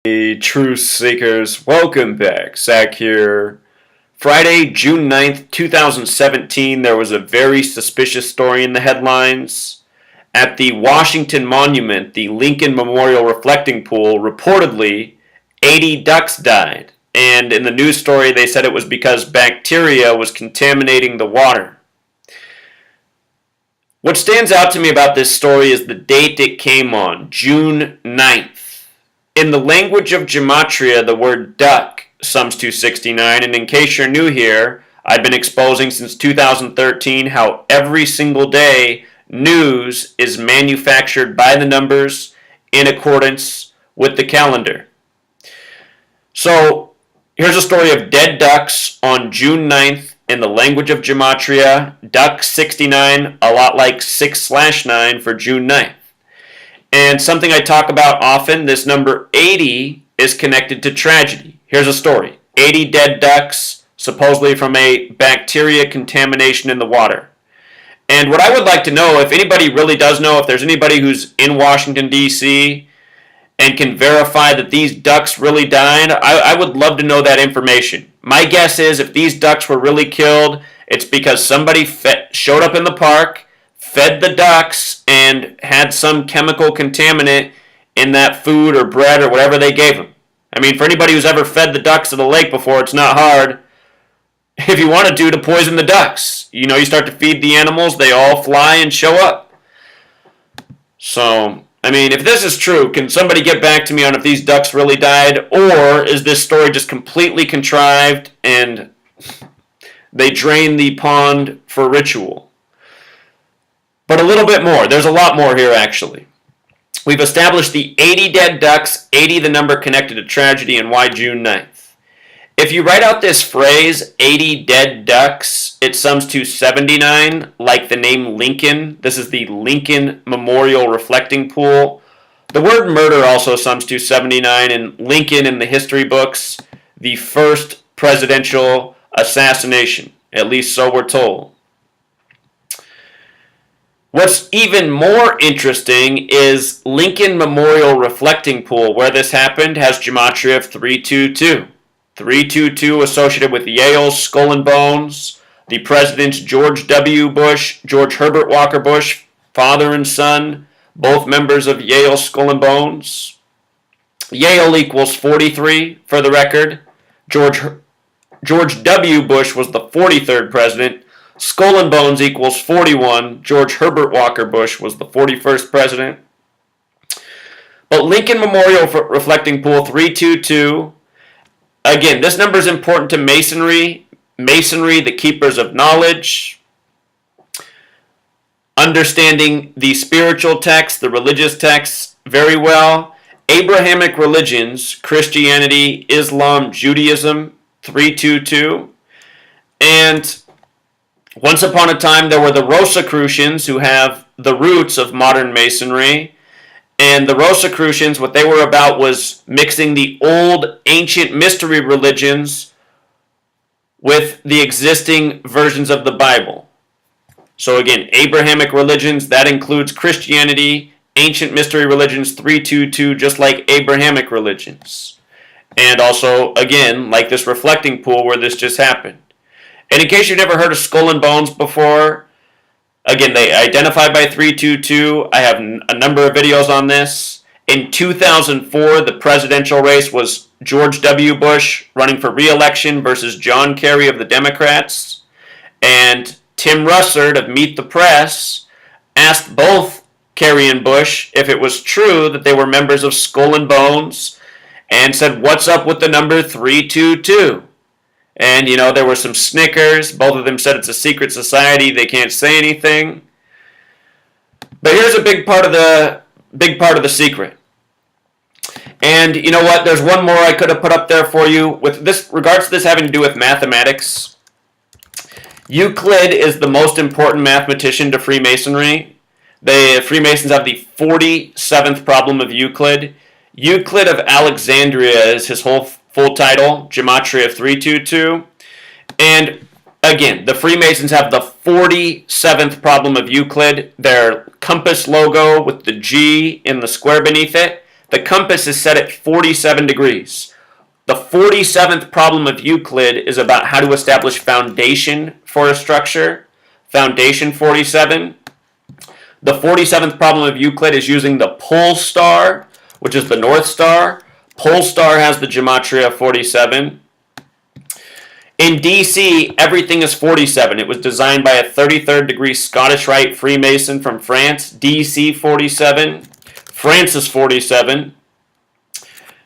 Hey, Truth Seekers, welcome back. Zach here. Friday, June 9th, 2017, there was a very suspicious story in the headlines. At the Washington Monument, the Lincoln Memorial Reflecting Pool, reportedly 80 ducks died. And in the news story, they said it was because bacteria was contaminating the water. What stands out to me about this story is the date it came on, June 9th. In the language of gematria, the word duck sums to 69, and in case you're new here, I've been exposing since 2013 how every single day news is manufactured by the numbers in accordance with the calendar. So, here's a story of dead ducks on June 9th in the language of gematria. Duck 69, a lot like 6/9 for June 9th. And something I talk about often, this number 80 is connected to tragedy. Here's a story. 80 dead ducks, supposedly from a bacteria contamination in the water. And what I would like to know, if anybody really does know, if there's anybody who's in Washington, D.C., and can verify that these ducks really died, I would love to know that information. My guess is if these ducks were really killed, it's because somebody showed up in the park, fed the ducks, and had some chemical contaminant in that food or bread or whatever they gave them. I mean, for anybody who's ever fed the ducks to the lake before, it's not hard, if you wanted to poison the ducks. You know, you start to feed the animals, they all fly and show up. So, I mean, if this is true, can somebody get back to me on if these ducks really died, or is this story just completely contrived and they drained the pond for ritual? But a little bit more. There's a lot more here, actually. We've established the 80 dead ducks, 80 the number connected to tragedy, and why June 9th. If you write out this phrase, 80 dead ducks, it sums to 79, like the name Lincoln. This is the Lincoln Memorial Reflecting Pool. The word murder also sums to 79, and Lincoln in the history books, the first presidential assassination. At least so we're told. What's even more interesting is Lincoln Memorial Reflecting Pool, where this happened, has gematria of 322. 322 associated with Yale's Skull and Bones, the presidents George W. Bush, George Herbert Walker Bush, father and son, both members of Yale's Skull and Bones. Yale equals 43 for the record. George W. Bush was the 43rd president. Skull and Bones equals 41. George Herbert Walker Bush was the 41st president. But Lincoln Memorial Reflecting Pool 322, again, this number is important to Masonry. Masonry, the keepers of knowledge. Understanding the spiritual texts, the religious texts very well. Abrahamic religions, Christianity, Islam, Judaism, 322. And once upon a time, there were the Rosicrucians, who have the roots of modern Masonry. And the Rosicrucians, what they were about was mixing the old ancient mystery religions with the existing versions of the Bible. So again, Abrahamic religions, that includes Christianity, ancient mystery religions, 322, just like Abrahamic religions. And also, again, like this reflecting pool where this just happened. And in case you've never heard of Skull and Bones before, again, they identify by 322. I have a number of videos on this. In 2004, the presidential race was George W. Bush running for re-election versus John Kerry of the Democrats. And Tim Russert of Meet the Press asked both Kerry and Bush if it was true that they were members of Skull and Bones, and said, "What's up with the number 322? And, you know, there were some snickers. Both of them said it's a secret society. They can't say anything. But here's a big part of the secret. And you know what? There's one more I could have put up there for you. With this, regards to this having to do with mathematics, Euclid is the most important mathematician to Freemasonry. The Freemasons have the 47th problem of Euclid. Euclid of Alexandria is his whole full title, gematria of 322. And again, the Freemasons have the 47th problem of Euclid, their compass logo with the G in the square beneath it. The compass is set at 47 degrees. The 47th problem of Euclid is about how to establish foundation for a structure. Foundation 47. The 47th problem of Euclid is using the pole star, which is the North Star. Pole star has the gematria 47. In DC, everything is 47. It was designed by a 33rd degree Scottish Rite Freemason from France. DC 47. France is 47.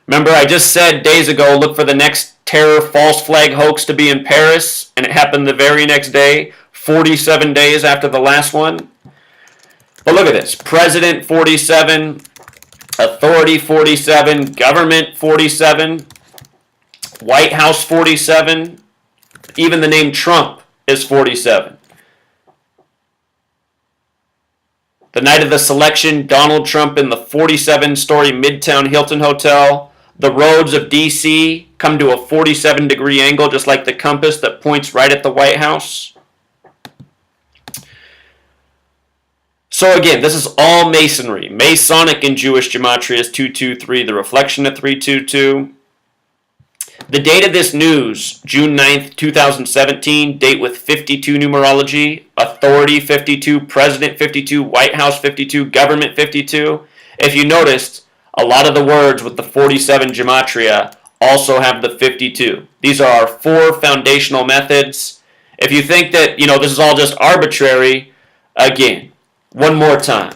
Remember, I just said days ago, look for the next terror false flag hoax to be in Paris, and it happened the very next day, 47 days after the last one. But look at this. President 47, authority 47, government 47, White House 47, even the name Trump is 47. The night of the selection, Donald Trump in the 47-story Midtown Hilton Hotel. The roads of D.C. come to a 47-degree angle, just like the compass that points right at the White House. So again, this is all Masonry. Masonic in Jewish gematria is 223, the reflection of 322. The date of this news, June 9th, 2017, date with 52 numerology, authority 52, president 52, White House 52, government 52. If you noticed, a lot of the words with the 47 gematria also have the 52. These are our 4 foundational methods. If you think that, this is all just arbitrary, again, one more time.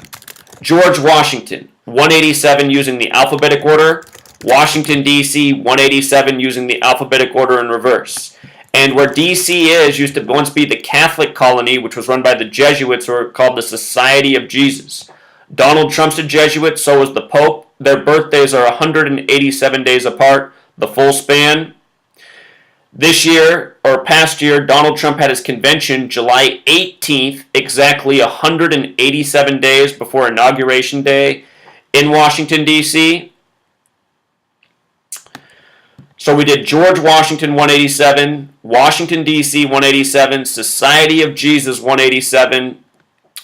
George Washington, 187 using the alphabetic order. Washington, D.C., 187 using the alphabetic order in reverse. And where D.C. used to once be the Catholic colony, which was run by the Jesuits, or called the Society of Jesus. Donald Trump's a Jesuit, so is the Pope. Their birthdays are 187 days apart, the full span. This year, or past year, Donald Trump had his convention July 18th, exactly 187 days before Inauguration Day in Washington, D.C. So we did George Washington 187, Washington, D.C. 187, Society of Jesus 187,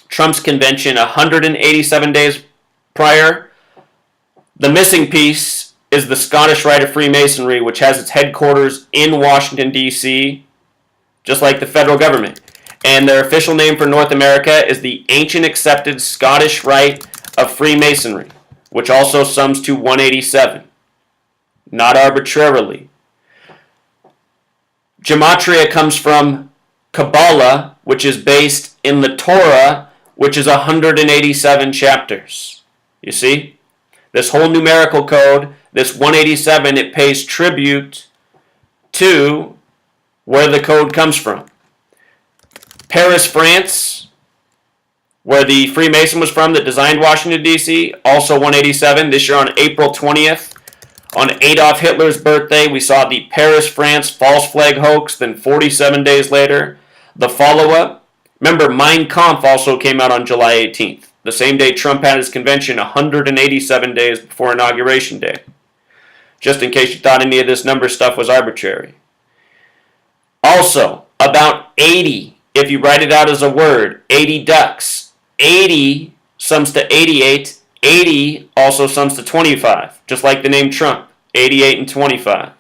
Trump's convention 187 days prior. The missing piece is the Scottish Rite of Freemasonry, which has its headquarters in Washington, D.C., just like the federal government. And their official name for North America is the Ancient Accepted Scottish Rite of Freemasonry, which also sums to 187. Not arbitrarily. Gematria comes from Kabbalah, which is based in the Torah, which is 187 chapters. You see? This whole numerical code, this 187, it pays tribute to where the code comes from. Paris, France, where the Freemason was from that designed Washington, D.C., also 187. This year on April 20th, on Adolf Hitler's birthday, we saw the Paris, France false flag hoax. Then 47 days later, the follow-up. Remember, Mein Kampf also came out on July 18th. The same day Trump had his convention, 187 days before Inauguration Day. Just in case you thought any of this number stuff was arbitrary. Also, about 80, if you write it out as a word, 80 ducks. 80 sums to 88. 80 also sums to 25, just like the name Trump. 88 and 25.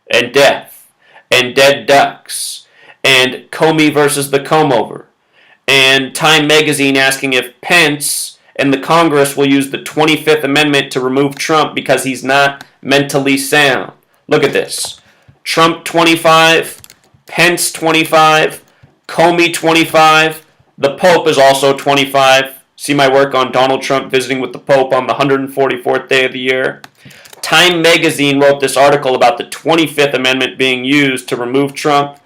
And death. And dead ducks. And Comey versus the comb-over. And Time Magazine asking if Pence and the Congress will use the 25th Amendment to remove Trump because he's not mentally sound. Look at this. Trump 25, Pence 25, Comey 25, the Pope is also 25. See my work on Donald Trump visiting with the Pope on the 144th day of the year. Time Magazine wrote this article about the 25th Amendment being used to remove Trump.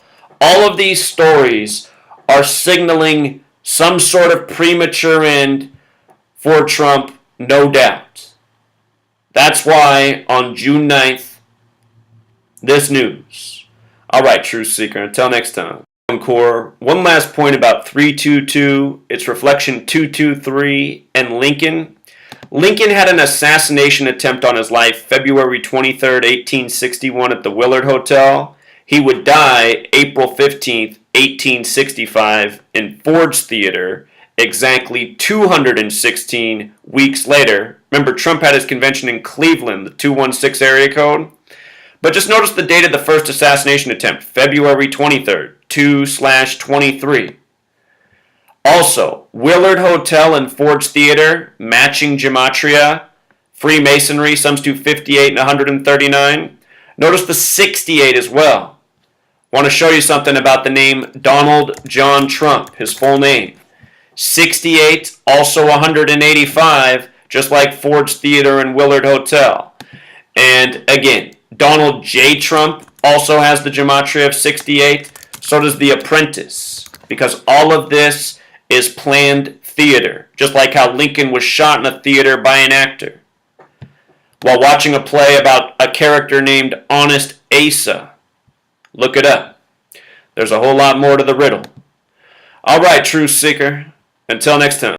All of these stories are signaling some sort of premature end for Trump, no doubt. That's why on June 9th, this news. All right, Truth Seeker, until next time. Core. One last point about 322, its reflection 223, and Lincoln. Lincoln had an assassination attempt on his life February 23rd, 1861 at the Willard Hotel. He would die April 15th, 1865 in Ford's Theater exactly 216 weeks later. Remember, Trump had his convention in Cleveland, the 216 area code. But just notice the date of the first assassination attempt, February 23rd, 2/23. Also, Willard Hotel and Ford's Theater, matching gematria, Freemasonry, sums to 58 and 139. Notice the 68 as well. Want to show you something about the name Donald John Trump, his full name. 68, also 185, just like Ford's Theater and Willard Hotel. And again, Donald J. Trump also has the gematria of 68. So does The Apprentice, because all of this is planned theater, just like how Lincoln was shot in a theater by an actor while watching a play about a character named Honest Asa. Look it up. There's a whole lot more to the riddle. All right, truth seeker. Until next time.